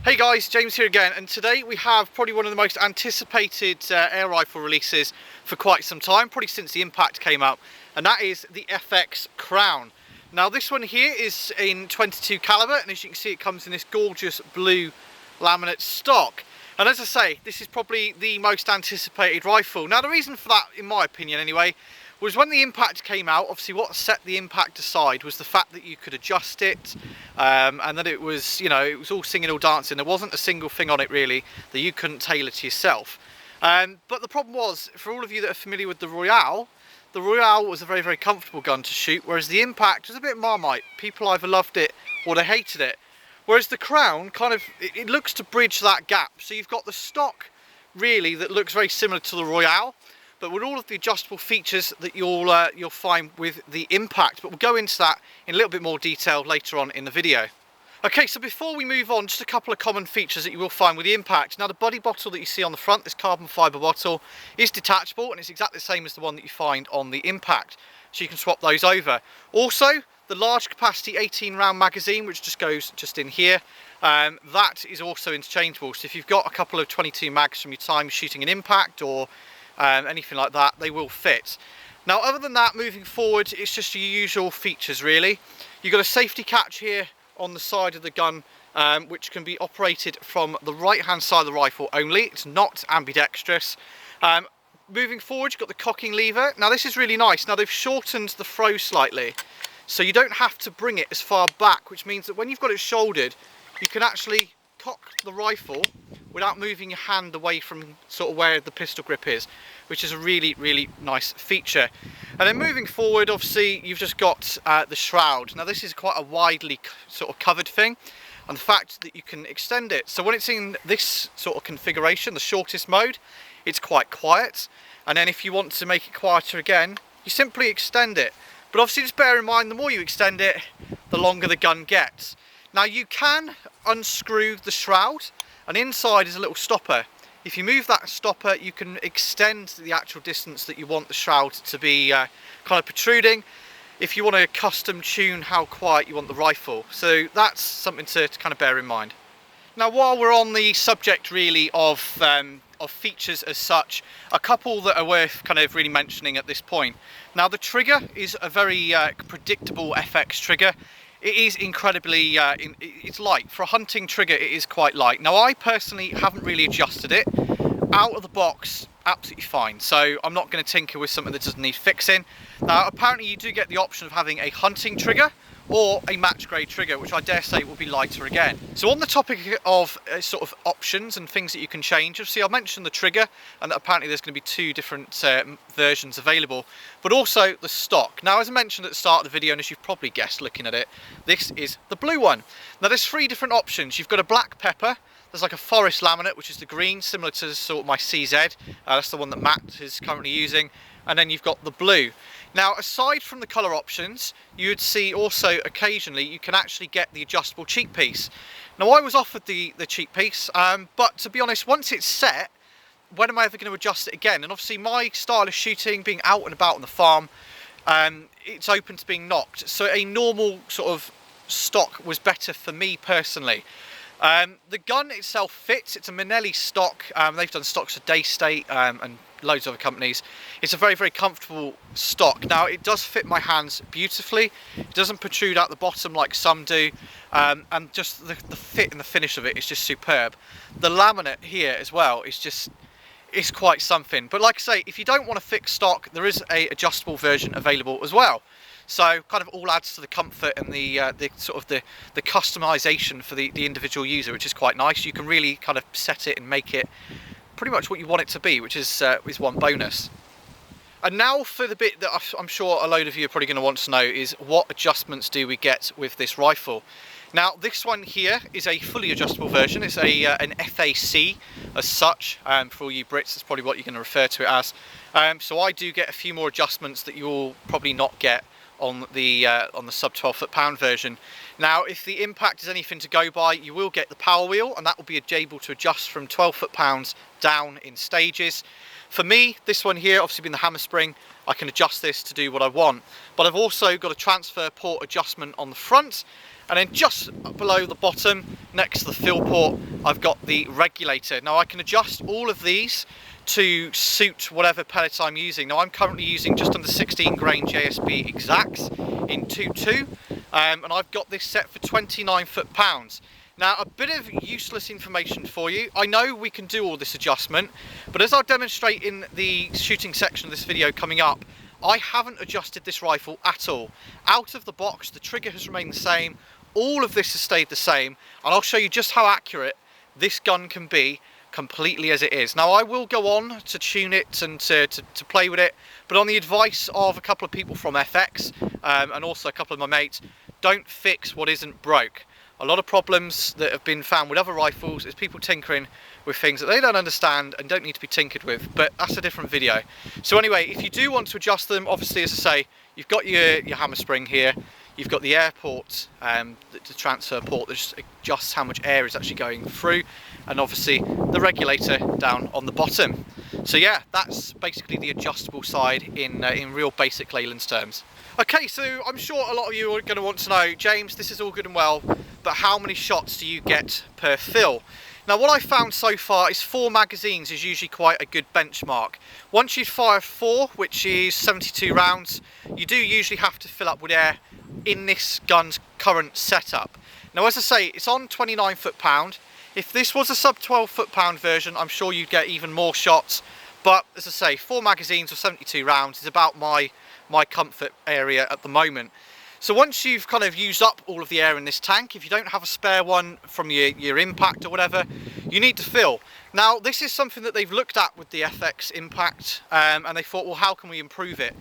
Hey guys, James here again, and today we have probably one of the most anticipated air rifle releases for quite some time, probably since the Impact came out, and that is the FX Crown. Now this one here is in 22 caliber, and as you can see it comes in this gorgeous blue laminate stock. And as I say, this is probably the most anticipated rifle. Now the reason for that, in my opinion anyway, was when the Impact came out. Obviously what set the Impact aside was the fact that you could adjust it, and that it was, you know, it was all singing, all dancing. There wasn't a single thing on it really that you couldn't tailor to yourself. But the problem was, for all of you that are familiar with the Royale was a very, very comfortable gun to shoot, whereas the Impact was a bit Marmite. People either loved it or they hated it. Whereas the Crown kind of, it looks to bridge that gap. So you've got the stock really that looks very similar to the Royale, but with all of the adjustable features that you'll find with the Impact. But we'll go into that in a little bit more detail later on in the video. Okay, so before we move on, just a couple of common features that you will find with the Impact. Now the body bottle that you see on the front, this carbon fibre bottle, is detachable, and it's exactly the same as the one that you find on the Impact. So you can swap those over. Also, the large capacity 18 round magazine, which just goes just in here, that is also interchangeable. So if you've got a couple of 22 mags from your time shooting an Impact or anything like that, they will fit. Now other than that, moving forward, it's just your usual features really. You've got a safety catch here on the side of the gun, which can be operated from the right hand side of the rifle only. It's not ambidextrous. Moving forward, you've got the cocking lever. Now this is really nice. Now they've shortened the throw slightly, so you don't have to bring it as far back, which means that when you've got it shouldered, you can actually cock the rifle without moving your hand away from sort of where the pistol grip is, which is a really, really nice feature. And then moving forward, obviously you've just got the shroud. Now this is quite a widely sort of covered thing, and the fact that you can extend it. So when it's in this sort of configuration, the shortest mode, it's quite quiet. And then if you want to make it quieter again, you simply extend it. But obviously just bear in mind, the more you extend it, the longer the gun gets. Now you can unscrew the shroud, and inside is a little stopper. If you move that stopper, you can extend the actual distance that you want the shroud to be kind of protruding, if you want to custom tune how quiet you want the rifle. So that's something to kind of bear in mind. Now while we're on the subject really of features as such, a couple that are worth kind of really mentioning at this point. Now the trigger is a very predictable FX trigger. It is incredibly, it's light. For a hunting trigger, it is quite light. Now I personally haven't really adjusted it. Out of the box, absolutely fine. So I'm not going to tinker with something that doesn't need fixing. Now apparently you do get the option of having a hunting trigger or a match grade trigger, which I dare say will be lighter again. So on the topic of sort of options and things that you can change, obviously I mentioned the trigger, and that apparently there's going to be two different versions available, but also the stock. Now as I mentioned at the start of the video, and as you've probably guessed looking at it, this is the blue one. Now there's three different options. You've got a black pepper, there's like a forest laminate, which is the green, similar to sort of my CZ, that's the one that Matt is currently using, and then you've got the blue. Now aside from the colour options, you would see also occasionally you can actually get the adjustable cheek piece. Now I was offered the cheek piece, but to be honest, once it's set, when am I ever going to adjust it again? And obviously my style of shooting, being out and about on the farm, it's open to being knocked, so a normal sort of stock was better for me personally. The gun itself fits. It's a Manelli stock. They've done stocks for Daystate and loads of other companies. It's a very, very comfortable stock. Now it does fit my hands beautifully. It doesn't protrude out the bottom like some do, and just the fit and the finish of it is just superb. The laminate here as well is just, it's quite something. But like I say, if you don't want a fixed stock, there is a adjustable version available as well. So kind of all adds to the comfort and the sort of the customization for the individual user, which is quite nice. You can really kind of set it and make it pretty much what you want it to be, which is one bonus. And now for the bit that I'm sure a load of you are probably going to want to know is, what adjustments do we get with this rifle? Now this one here is a fully adjustable version. It's an FAC as such. For all you Brits, that's probably what you're going to refer to it as. So I do get a few more adjustments that you'll probably not get on the sub 12 foot-pound version. Now if the Impact is anything to go by, you will get the power wheel, and that will be able to adjust from 12 foot-pounds down in stages. For me, this one here, obviously being the hammer spring, I can adjust this to do what I want. But I've also got a transfer port adjustment on the front, And then just below the bottom, next to the fill port, I've got the regulator. Now I can adjust all of these to suit whatever pellets I'm using. Now I'm currently using just under 16 grain JSB exacts in 2.2, and I've got this set for 29 foot-pounds. Now, a bit of useless information for you. I know we can do all this adjustment, but as I'll demonstrate in the shooting section of this video coming up, I haven't adjusted this rifle at all. Out of the box, the trigger has remained the same, all of this has stayed the same, and I'll show you just how accurate this gun can be completely as it is. Now, I will go on to tune it and to play with it, but on the advice of a couple of people from FX, and also a couple of my mates, don't fix what isn't broke. A lot of problems that have been found with other rifles is people tinkering with things that they don't understand and don't need to be tinkered with, but that's a different video. So anyway, if you do want to adjust them, obviously, as I say, you've got your hammer spring here, you've got the air port, the transfer port that just adjusts how much air is actually going through, and obviously the regulator down on the bottom. So yeah, that's basically the adjustable side in real basic Leyland's terms. Okay, so I'm sure a lot of you are going to want to know, James, this is all good and well, but how many shots do you get per fill? Now, what I've found so far is 4 magazines is usually quite a good benchmark. Once you fire 4, which is 72 rounds, you do usually have to fill up with air in this gun's current setup. Now, as I say, it's on 29 foot-pound. If this was a sub 12 foot-pound version, I'm sure you'd get even more shots. But as I say, 4 magazines or 72 rounds is about my comfort area at the moment. So once you've kind of used up all of the air in this tank, if you don't have a spare one from your impact or whatever, you need to fill. Now, this is something that they've looked at with the FX impact, and they thought, well, how can we improve it?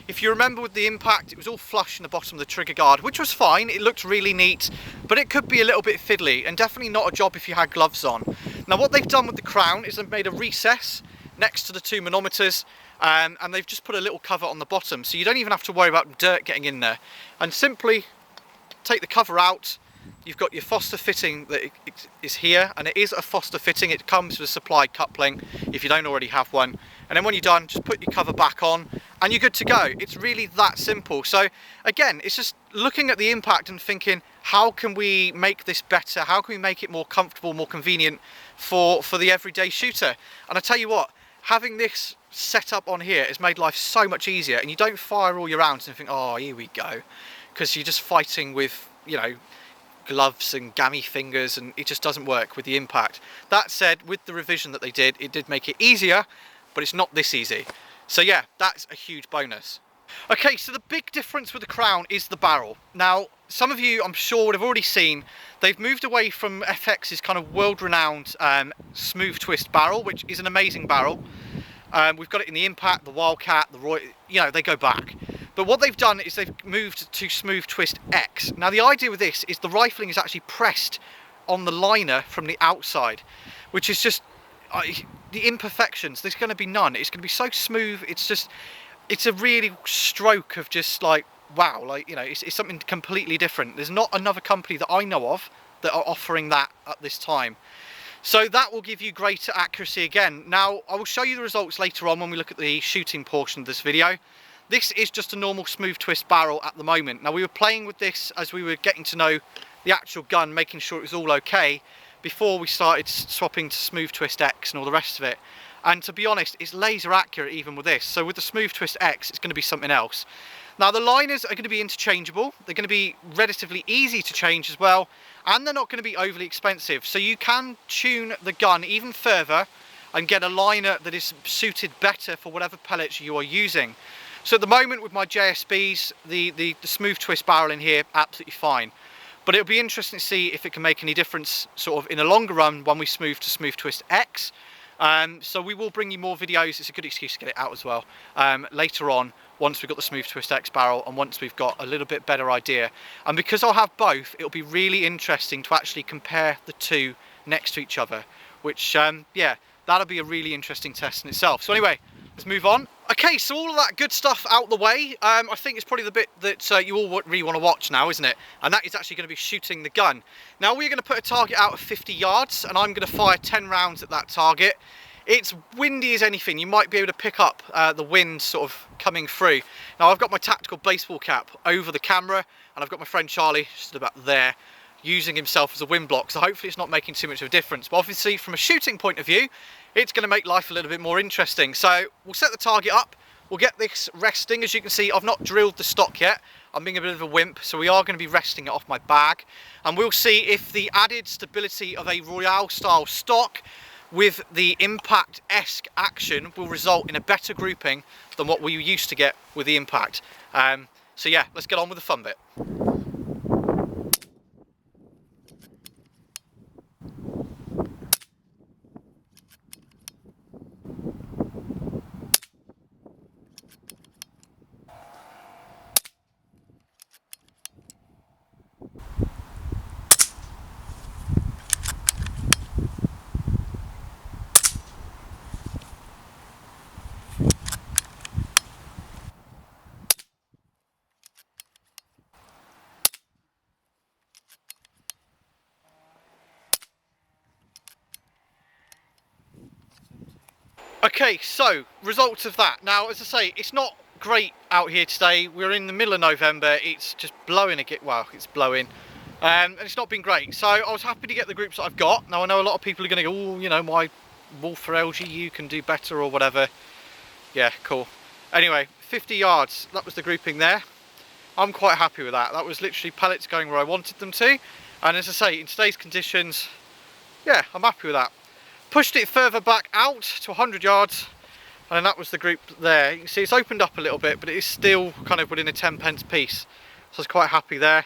If you remember with the impact, it was all flush in the bottom of the trigger guard, which was fine. It looked really neat, but it could be a little bit fiddly, and definitely not a job if you had gloves on. Now, what they've done with the crown is they've made a recess next to the 2 manometers, and they've just put a little cover on the bottom, so you don't even have to worry about dirt getting in there. And simply take the cover out. You've got your Foster fitting that is here, and it is a Foster fitting. It comes with a supplied coupling if you don't already have one. And then when you're done, just put your cover back on and you're good to go. It's really that simple. So again, it's just looking at the impact and thinking, how can we make this better? How can we make it more comfortable, more convenient for the everyday shooter? And I tell you what, having this set up on here has made life so much easier, and you don't fire all your rounds and think, oh, here we go, because you're just fighting with, you know, gloves and gammy fingers, and it just doesn't work with the impact. That said, with the revision that they did, it did make it easier, but it's not this easy. So yeah, that's a huge bonus. Okay, so the big difference with the crown is the barrel. Now, some of you, I'm sure, would have already seen, they've moved away from FX's kind of world-renowned smooth twist barrel, which is an amazing barrel. We've got it in the Impact, the Wildcat, the Roy, you know, they go back. But what they've done is they've moved to Smooth Twist X. Now, the idea with this is the rifling is actually pressed on the liner from the outside, which is just, the imperfections, there's going to be none. It's going to be so smooth, it's a really stroke of just like, wow, like, you know, it's something completely different. There's not another company that I know of that are offering that at this time. So that will give you greater accuracy again. Now, I will show you the results later on when we look at the shooting portion of this video. This is just a normal smooth twist barrel at the moment. Now, we were playing with this as we were getting to know the actual gun, making sure it was all okay, before we started swapping to Smooth Twist X and all the rest of it. And to be honest, it's laser accurate even with this. So with the Smooth Twist X, it's going to be something else. Now, the liners are going to be interchangeable. They're going to be relatively easy to change as well, and they're not going to be overly expensive. So you can tune the gun even further and get a liner that is suited better for whatever pellets you are using. So at the moment with my JSBs, the Smooth Twist barrel in here, absolutely fine. But it'll be interesting to see if it can make any difference sort of in a longer run when we move to Smooth Twist X. So we will bring you more videos. It's a good excuse to get it out as well later on, once we've got the Smooth Twist X barrel and once we've got a little bit better idea. And because I'll have both, it'll be really interesting to actually compare the two next to each other, which yeah, that'll be a really interesting test in itself. So anyway, let's move on. Okay, so all of that good stuff out the way, I think it's probably the bit that you all really want to watch now, isn't it? And that is actually going to be shooting the gun. Now, we're going to put a target out of 50 yards, and I'm going to fire 10 rounds at that target. It's windy as anything. You might be able to pick up the wind sort of coming through. Now I've got my tactical baseball cap over the camera, and I've got my friend Charlie just about there using himself as a wind block, so hopefully it's not making too much of a difference. But obviously from a shooting point of view, it's going to make life a little bit more interesting. So we'll set the target up, we'll get this resting. As you can see, I've not drilled the stock yet. I'm being a bit of a wimp, so we are going to be resting it off my bag, and we'll see if the added stability of a Royale style stock with the impact-esque action will result in a better grouping than what we used to get with the impact. So yeah, let's get on with the fun bit. Okay, so results of that. Now, as I say, it's not great out here today. We're in the middle of November. It's just blowing again. Well, it's blowing, and it's not been great. So I was happy to get the groups that I've got. Now I know a lot of people are going to go, oh, you know, my Wolfer LGU can do better or whatever. Yeah, cool. Anyway, 50 yards. That was the grouping there. I'm quite happy with that. That was literally pellets going where I wanted them to. And as I say, in today's conditions, yeah, I'm happy with that. Pushed it further back out to 100 yards, and then that was the group there. You can see it's opened up a little bit, but it is still kind of within a 10p piece, so I was quite happy there.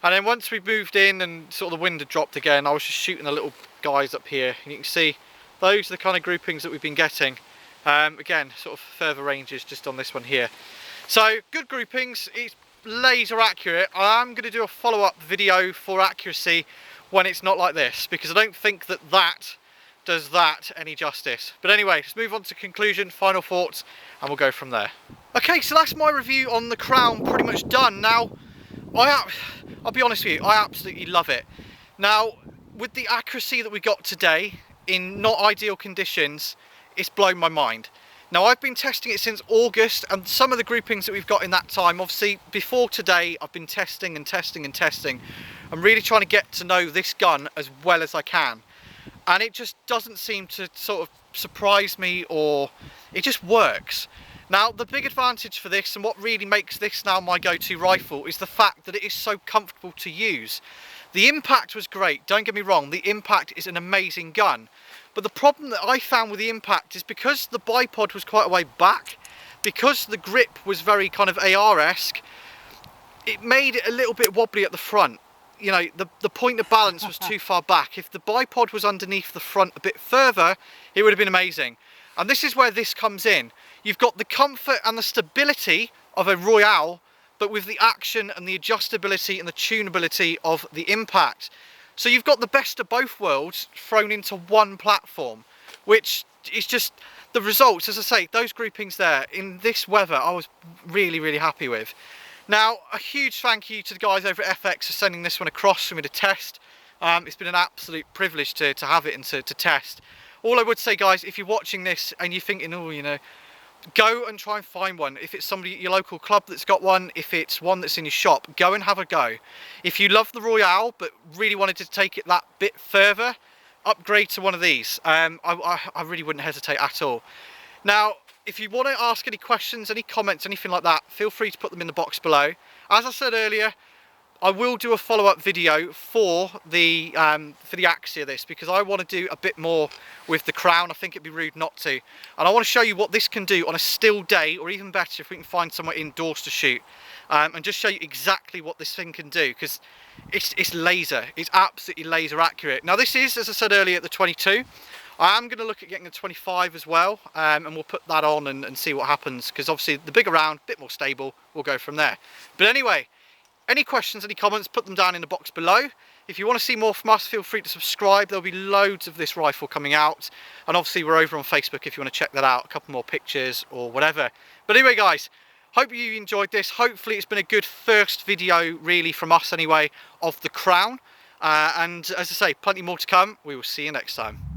And then once we moved in and sort of the wind had dropped again, I was just shooting the little guys up here, and you can see those are the kind of groupings that we've been getting. Again, sort of further ranges just on this one here. So good groupings. It's laser accurate. I am going to do a follow-up video for accuracy when it's not like this, because I don't think that does that any justice. But anyway, let's move on to conclusion, final thoughts, and we'll go from there. Okay, so that's my review on the Crown pretty much done. Now, I'll be honest with you, I absolutely love it. Now, with the accuracy that we got today, in not ideal conditions, it's blown my mind. Now, I've been testing it since August, and some of the groupings that we've got in that time, obviously, before today, I've been testing and testing and testing. I'm really trying to get to know this gun as well as I can. And it just doesn't seem to sort of surprise me, or it just works. Now, the big advantage for this, and what really makes this now my go-to rifle, is the fact that it is so comfortable to use. The impact was great, don't get me wrong, the impact is an amazing gun. But the problem that I found with the impact is because the bipod was quite a way back, because the grip was very kind of AR-esque, it made it a little bit wobbly at the front. You know, the point of balance was too far back. If the bipod was underneath the front a bit further, it would have been amazing. And this is where this comes in. You've got the comfort and the stability of a Royale, but with the action and the adjustability and the tunability of the impact. So you've got the best of both worlds thrown into one platform, which is just the results. As I say, those groupings there in this weather, I was really, really happy with. Now, a huge thank you to the guys over at FX for sending this one across for me to test. It's been an absolute privilege to have it and to test. All I would say, guys, if you're watching this and you're thinking, oh, you know, go and try and find one. If it's somebody at your local club that's got one, if it's one that's in your shop, go and have a go. If you love the Royale but really wanted to take it that bit further, upgrade to one of these. I really wouldn't hesitate at all. Now, if you want to ask any questions, any comments, anything like that, feel free to put them in the box below. As I said earlier, I will do a follow-up video for the accuracy of this, because I want to do a bit more with the Crown. I think it'd be rude not to. And I want to show you what this can do on a still day, or even better if we can find somewhere indoors to shoot. And just show you exactly what this thing can do, because it's laser. It's absolutely laser accurate. Now this is, as I said earlier, the 22. I am going to look at getting a 25 as well, and we'll put that on and see what happens, because obviously the bigger round, a bit more stable, we'll go from there. But anyway, any questions, any comments, put them down in the box below. If you want to see more from us, feel free to subscribe. There'll be loads of this rifle coming out, and obviously we're over on Facebook if you want to check that out, a couple more pictures or whatever. But anyway, guys, hope you enjoyed this. Hopefully it's been a good first video, really, from us anyway, of the Crown. And as I say, plenty more to come. We will see you next time.